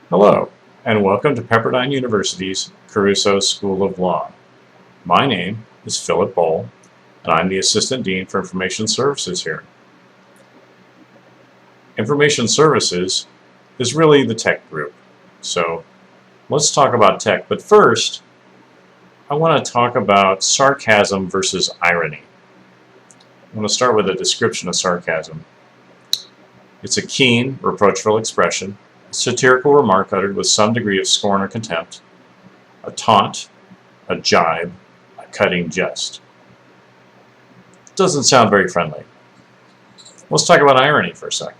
Hello, and welcome to Pepperdine University's Caruso School of Law. My name is Philip Bohl, and I'm the Assistant Dean for Information Services here. Information Services is really the tech group. So let's talk about tech, but first I want to talk about sarcasm versus irony. I'm going to start with a description of sarcasm. It's a keen, reproachful expression, a satirical remark uttered with some degree of scorn or contempt, a taunt, a jibe, a cutting jest. Doesn't sound very friendly. Let's talk about irony for a second.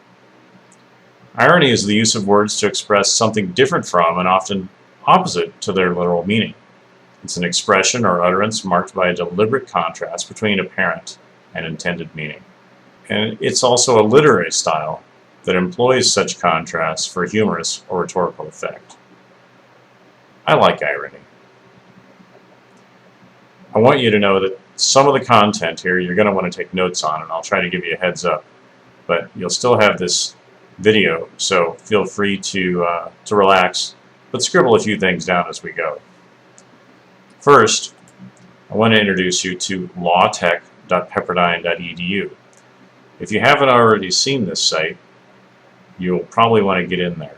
Irony is the use of words to express something different from and often opposite to their literal meaning. It's an expression or utterance marked by a deliberate contrast between apparent and intended meaning. And it's also a literary style that employs such contrasts for humorous or rhetorical effect. I like irony. I want you to know that some of the content here you're going to want to take notes on, and I'll try to give you a heads up. But you'll still have this video, so feel free to relax, but scribble a few things down as we go. First, I want to introduce you to lawtech.pepperdine.edu. If you haven't already seen this site, you'll probably want to get in there.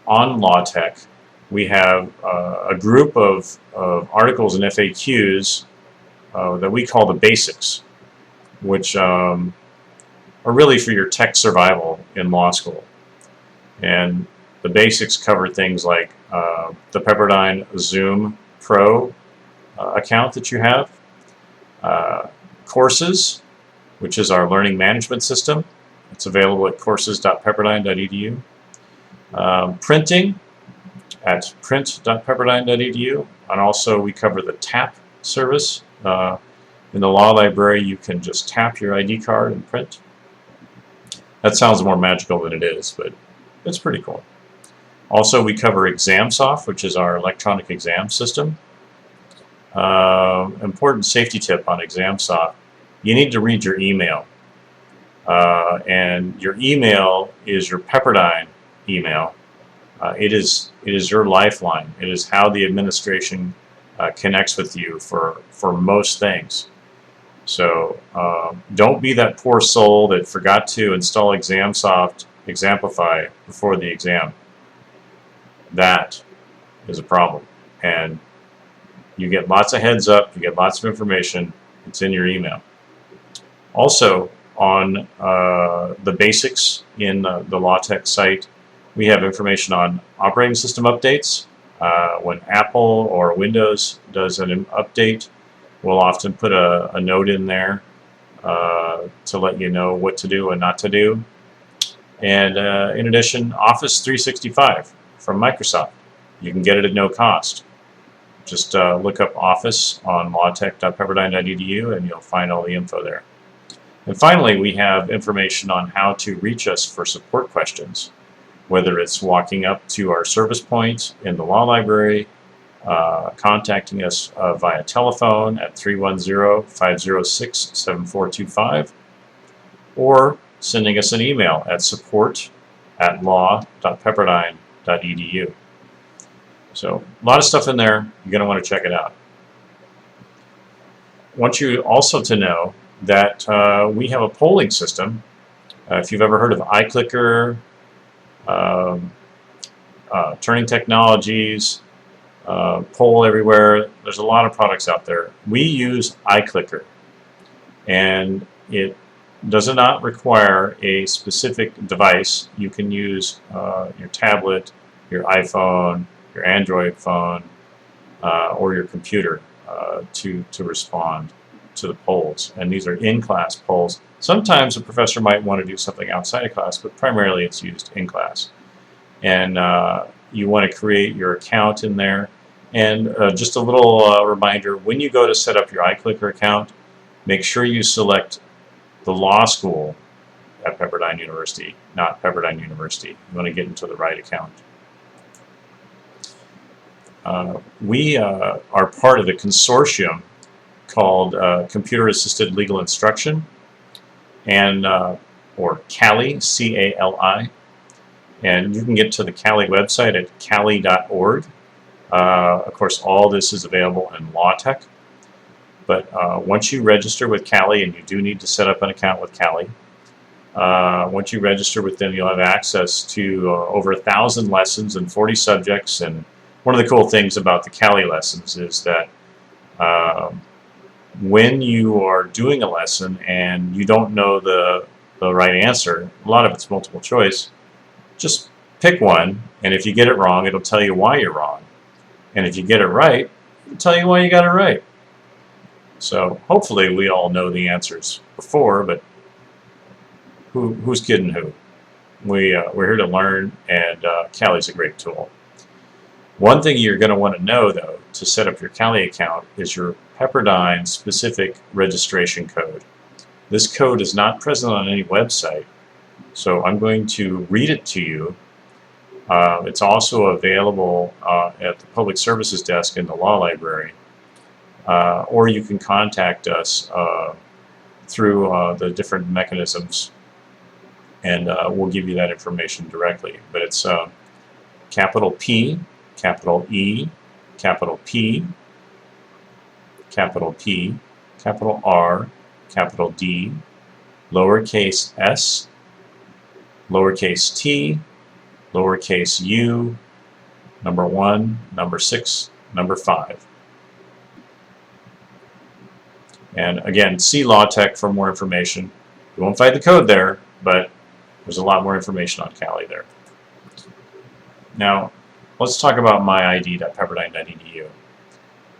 On LawTech, we have a group of articles and FAQs that we call the basics, which are really for your tech survival in law school. And the basics cover things like the Pepperdine Zoom Pro account that you have, courses, which is our learning management system. It's available at courses.pepperdine.edu. Printing at print.pepperdine.edu. And also we cover the tap service. In the law library, you can just tap your ID card and print. That sounds more magical than it is, but it's pretty cool. Also, we cover ExamSoft, which is our electronic exam system. Important safety tip on ExamSoft. You need to read your email. And your email is your Pepperdine email. It is your lifeline. It is how the administration connects with you for most things. So don't be that poor soul that forgot to install ExamSoft, Examplify before the exam. That is a problem. And you get lots of heads up, you get lots of information. It's in your email. Also, on the basics in the LawTech site, we have information on operating system updates. When Apple or Windows does an update, we'll often put a note in there to let you know what to do and not to do. And in addition, Office 365 from Microsoft. You can get it at no cost. Just look up Office on lawtech.pepperdine.edu and you'll find all the info there. And finally, we have information on how to reach us for support questions, whether it's walking up to our service point in the law library, contacting us via telephone at 310-506-7425, or sending us an email at support@law.pepperdine.edu. So a lot of stuff in there. You're going to want to check it out. I want you also to know that we have a polling system. If you've ever heard of iClicker, Turning Technologies, Poll Everywhere, there's a lot of products out there. We use iClicker, and it does not require a specific device. You can use your tablet, your iPhone, your Android phone, or your computer to respond to the polls. And these are in-class polls. Sometimes a professor might want to do something outside of class, but primarily it's used in class. And you want to create your account in there. And just a little reminder, when you go to set up your iClicker account, make sure you select the law school at Pepperdine University, not Pepperdine University. You want to get into the right account. We are part of the consortium called Computer Assisted Legal Instruction, and or CALI, C-A-L-I, And you can get to the Kali website at kali.org. Of course, all this is available in LawTech. But once you register with Kali, and you do need to set up an account with Kali, once you register with them, you'll have access to over 1,000 lessons and 40 subjects. And one of the cool things about the Kali lessons is that when you are doing a lesson and you don't know the right answer, a lot of it's multiple choice, just pick one, and if you get it wrong, it'll tell you why you're wrong. And if you get it right, it'll tell you why you got it right. So hopefully we all know the answers before, but who's kidding who? We're here to learn, and Kali's a great tool. One thing you're going to want to know, though, to set up your Kali account is your Pepperdine specific registration code. This code is not present on any website, so I'm going to read it to you. It's also available at the Public Services Desk in the Law Library, or you can contact us through the different mechanisms, and we'll give you that information directly. But it's capital P, capital E, capital P, capital P, capital R, capital D, lowercase s, lowercase t, lowercase u, number 1, number 6, number 5. And again, see LawTech for more information. You won't find the code there, but there's a lot more information on Kali there. Now, let's talk about myid.pepperdine.edu.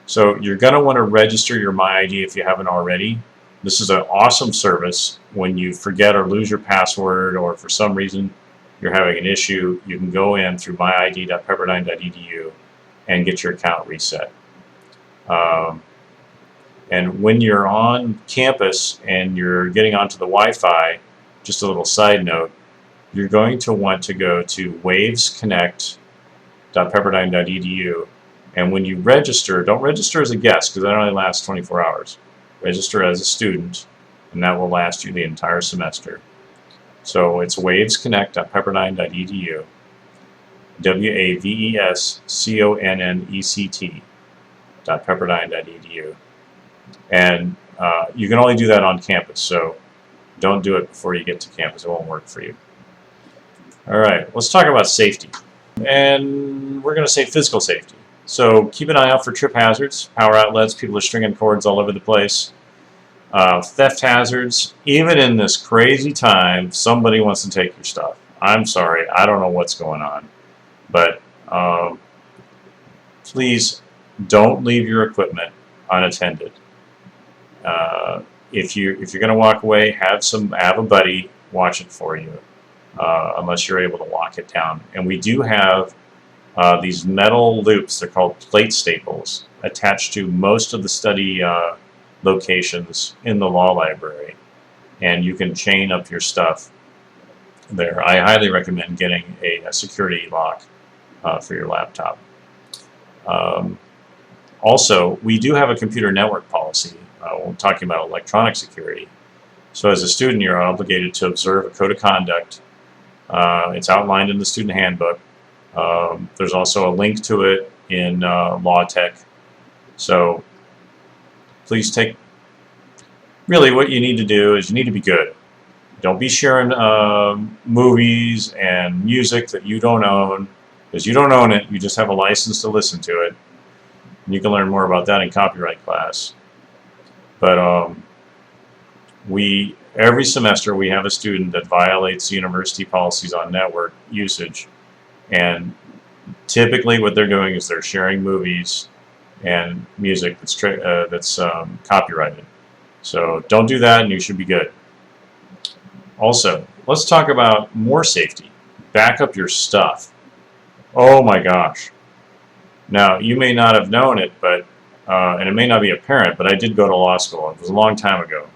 So you're going to want to register your MyID if you haven't already. This is an awesome service. When you forget or lose your password, or for some reason you're having an issue, you can go in through myid.pepperdine.edu and get your account reset. And when you're on campus and you're getting onto the Wi-Fi, just a little side note, you're going to want to go to wavesconnect.pepperdine.edu, and when you register, don't register as a guest because that only lasts 24 hours. Register as a student, and that will last you the entire semester. So it's wavesconnect.pepperdine.edu, wavesconnect.pepperdine.edu. And you can only do that on campus, so don't do it before you get to campus. It won't work for you. All right, let's talk about safety. And we're going to say physical safety. So keep an eye out for trip hazards, power outlets, people are stringing cords all over the place. Theft hazards. Even in this crazy time, somebody wants to take your stuff. I'm sorry, I don't know what's going on. But please don't leave your equipment unattended. If you're going to walk away, have a buddy watch it for you, unless you're able to lock it down. And we do have these metal loops, they're called plate staples, attached to most of the study locations in the law library, and you can chain up your stuff there. I highly recommend getting a security lock for your laptop. Also, we do have a computer network policy. We're talking about electronic security. So as a student, you're obligated to observe a code of conduct. It's outlined in the student handbook. There's also a link to it in LawTech. So please really what you need to do is you need to be good. Don't be sharing movies and music that you don't own, because you don't own it, you just have a license to listen to it. And you can learn more about that in copyright class. But every semester we have a student that violates university policies on network usage, and typically what they're doing is they're sharing movies and music that's copyrighted. So don't do that, and you should be good. Also, let's talk about more safety. Back up your stuff. Oh my gosh. Now, you may not have known it, but and it may not be apparent, but I did go to law school. It was a long time ago.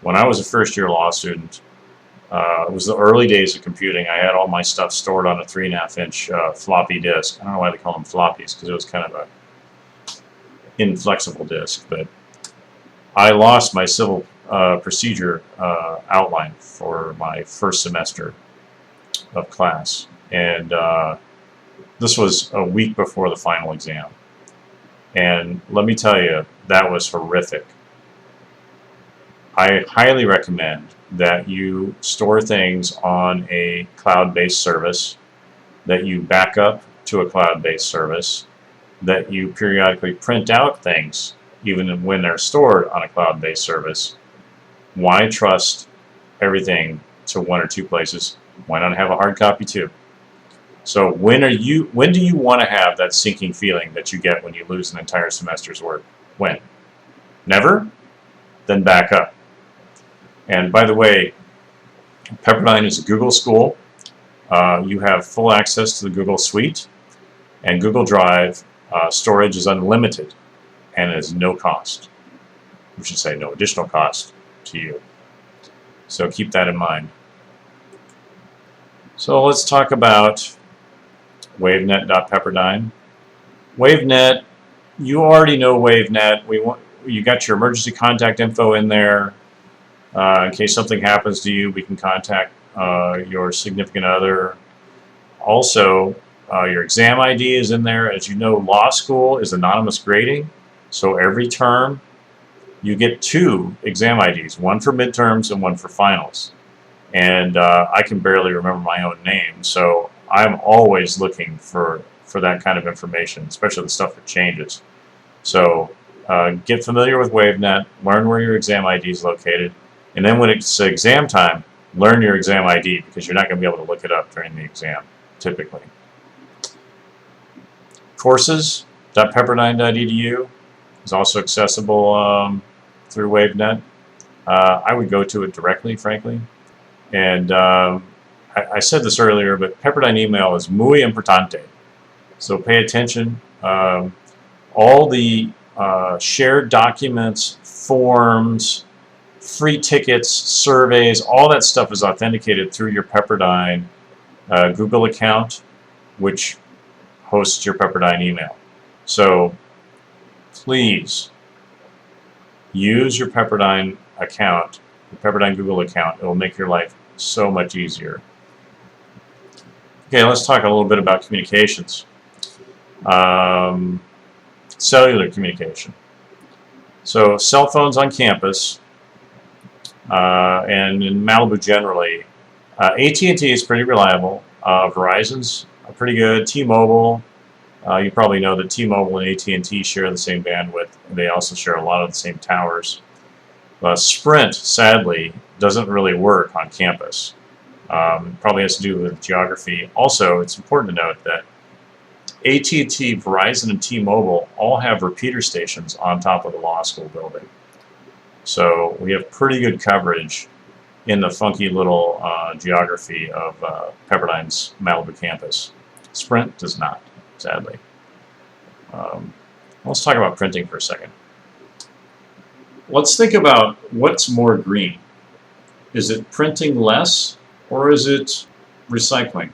When I was a first-year law student, it was the early days of computing. I had all my stuff stored on a 3.5-inch floppy disk. I don't know why they call them floppies, because it was kind of a inflexible disk. But I lost my civil procedure outline for my first semester of class. And this was a week before the final exam. And let me tell you, that was horrific. I highly recommend that you store things on a cloud-based service, that you back up to a cloud-based service, that you periodically print out things, even when they're stored on a cloud-based service. Why trust everything to one or two places? Why not have a hard copy too? So when do you want to have that sinking feeling that you get when you lose an entire semester's work? When? Never? Then back up. And by the way, Pepperdine is a Google school. You have full access to the Google Suite, and Google Drive storage is unlimited and is no cost. We should say no additional cost to you. So keep that in mind. So let's talk about wavenet.pepperdine. WaveNet, you already know WaveNet. You got your emergency contact info in there. In case something happens to you, we can contact your significant other. Also, your exam ID is in there. As you know, law school is anonymous grading. So every term, you get 2 exam IDs, one for midterms and one for finals. And I can barely remember my own name, so I'm always looking for that kind of information, especially the stuff that changes. So get familiar with WaveNet, learn where your exam ID is located, and then when it's exam time, learn your exam ID, because you're not going to be able to look it up during the exam, typically. Courses.pepperdine.edu is also accessible through WaveNet. I would go to it directly, frankly. And I said this earlier, but Pepperdine email is muy importante. So pay attention. All the shared documents, forms, free tickets, surveys, all that stuff is authenticated through your Pepperdine Google account, which hosts your Pepperdine email. So please use your Pepperdine account, the Pepperdine Google account. It will make your life so much easier. Okay, let's talk a little bit about communications. Cellular communication. So cell phones on campus, and in Malibu generally, AT&T is pretty reliable. Verizon's pretty good. T-Mobile, you probably know that T-Mobile and AT&T share the same bandwidth. They also share a lot of the same towers. Sprint, sadly, doesn't really work on campus. Probably has to do with geography. Also, it's important to note that AT&T, Verizon, and T-Mobile all have repeater stations on top of the law school building. So we have pretty good coverage in the funky little geography of Pepperdine's Malibu campus. Sprint does not, sadly. Let's talk about printing for a second. Let's think about what's more green. Is it printing less, or is it recycling?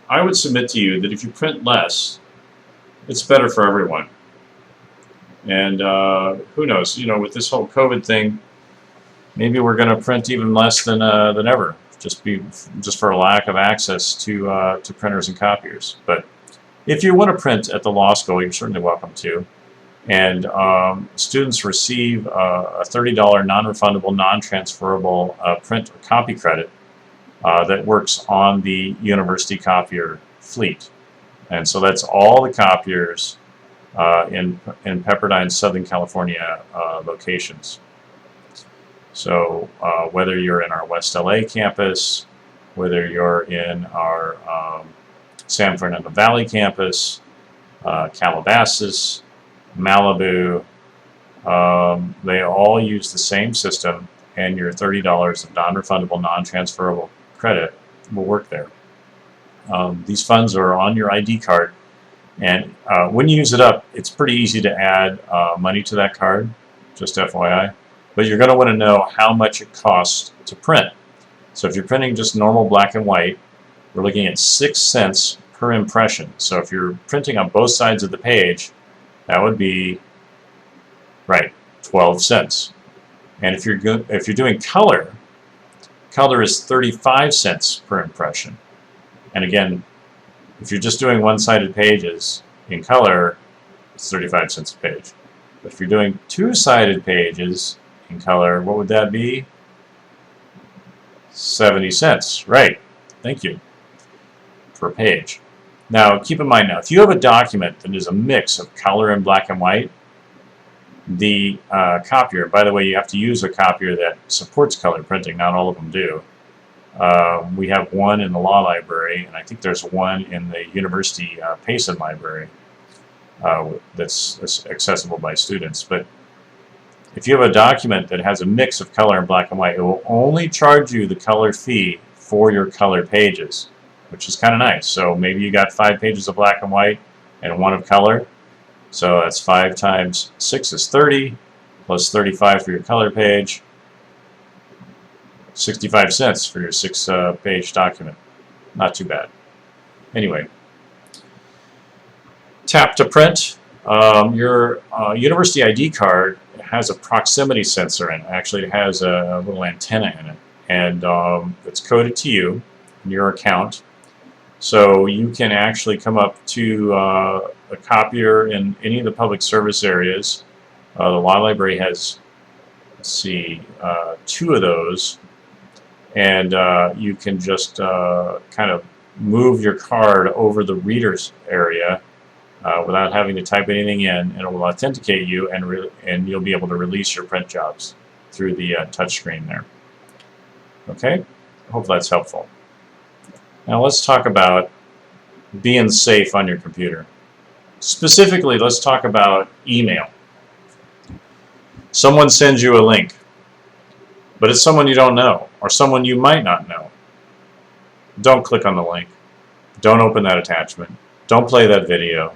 I would submit to you that if you print less, it's better for everyone. And who knows, with this whole COVID thing, maybe we're going to print even less than ever, just for a lack of access to printers and copiers. But if you want to print at the law school, you're certainly welcome to. And students receive a $30 non-refundable, non-transferable print or copy credit that works on the university copier fleet. And so that's all the copiers in Pepperdine's Southern California locations. So whether you're in our West LA campus, whether you're in our San Fernando Valley campus, Calabasas, Malibu, they all use the same system, and your $30 of non-refundable, non-transferable credit will work there. These funds are on your ID card, and when you use it up, it's pretty easy to add money to that card, just FYI. But you're going to want to know how much it costs to print. So if you're printing just normal black and white, we're looking at 6 cents per impression. So if you're printing on both sides of the page, that would be, right, 12 cents. And if you're doing color is 35 cents per impression. And again, if you're just doing one-sided pages in color, it's 35 cents a page. But if you're doing two-sided pages in color, what would that be? 70 cents. Right. Thank you. Per page. Now, keep in mind now, if you have a document that is a mix of color and black and white, the copier, by the way, you have to use a copier that supports color printing. Not all of them do. We have one in the law library, and I think there's one in the university Payson library that's accessible by students. But if you have a document that has a mix of color and black and white, it will only charge you the color fee for your color pages, which is kind of nice. So maybe you got 5 pages of black and white and 1 of color. So that's 5 times 6 is 30, plus 35 for your color page. 65 cents for your 6-page document. Not too bad. Anyway, tap to print. Your university ID card has a proximity sensor in it. Actually, it has a little antenna in it, and it's coded to you in your account. So you can actually come up to a copier in any of the public service areas. The law library has, let's see, 2 of those. And you can just kind of move your card over the reader's area without having to type anything in, and it will authenticate you, and you'll be able to release your print jobs through the touch screen there. Okay? I hope that's helpful. Now let's talk about being safe on your computer. Specifically, let's talk about email. Someone sends you a link, but it's someone you don't know, or someone you might not know. Don't click on the link. Don't open that attachment. Don't play that video.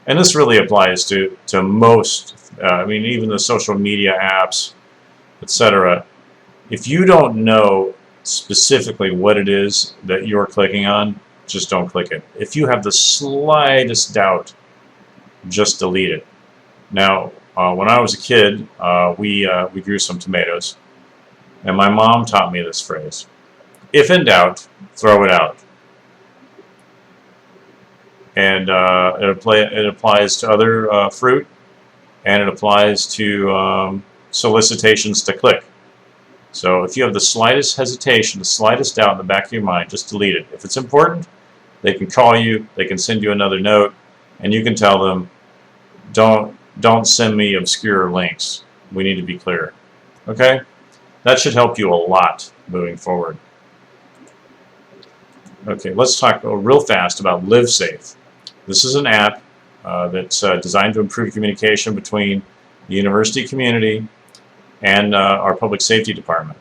And this really applies to most, I mean, even the social media apps, etc. If you don't know specifically what it is that you're clicking on, just don't click it. If you have the slightest doubt, just delete it. Now, when I was a kid, we grew some tomatoes, and my mom taught me this phrase: if in doubt, throw it out. And it applies to other fruit, and it applies to solicitations to click. So if you have the slightest hesitation, the slightest doubt in the back of your mind, just delete it. If it's important, they can call you, they can send you another note, and you can tell them, don't send me obscure links. We need to be clear. Okay? That should help you a lot moving forward. Okay, let's talk real fast about LiveSafe. This is an app that's designed to improve communication between the university community and our public safety department.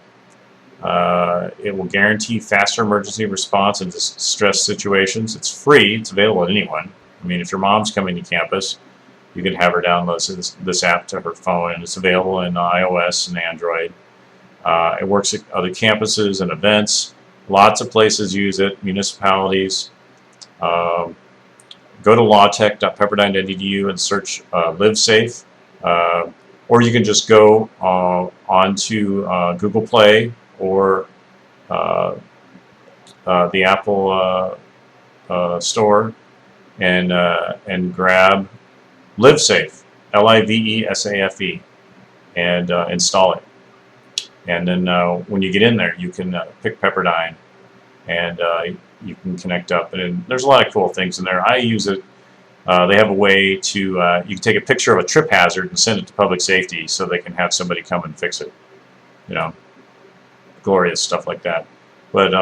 It will guarantee faster emergency response in distress situations. It's free. It's available to anyone. I mean, if your mom's coming to campus, you can have her download this app to her phone, and it's available in iOS and Android. It works at other campuses and events. Lots of places use it, municipalities. Go to lawtech.pepperdine.edu and search LiveSafe. Or you can just go onto Google Play or the Apple store and grab LiveSafe, LiveSafe, and install it. And then when you get in there, you can pick Pepperdine, and you can connect up. And there's a lot of cool things in there. I use it. They have a way to, you can take a picture of a trip hazard and send it to public safety so they can have somebody come and fix it. You know, glorious stuff like that. But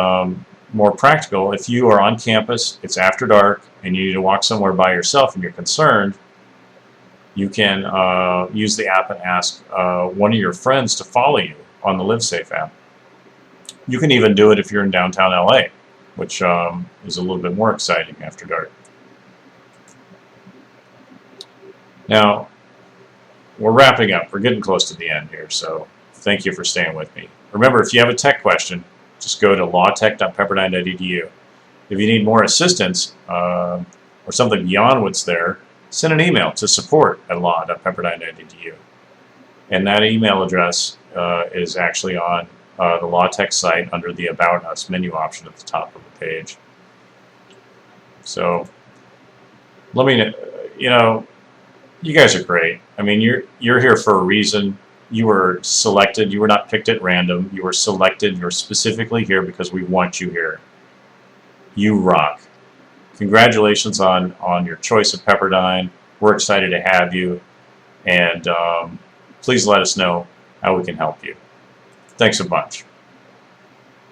more practical, if you are on campus, it's after dark, and you need to walk somewhere by yourself and you're concerned, you can use the app and ask one of your friends to follow you on the LiveSafe app. You can even do it if you're in downtown LA, which is a little bit more exciting after dark. Now, we're wrapping up. We're getting close to the end here, so thank you for staying with me. Remember, if you have a tech question, just go to lawtech.pepperdine.edu. If you need more assistance or something beyond what's there, send an email to support@law.pepperdine.edu. And that email address is actually on the LawTech site under the About Us menu option at the top of the page. So let me, you know, you guys are great. I mean, you're here for a reason. You were selected. You were not picked at random. You were selected. You're specifically here because we want you here. You rock. Congratulations on your choice of Pepperdine. We're excited to have you, and please let us know how we can help you. Thanks a bunch.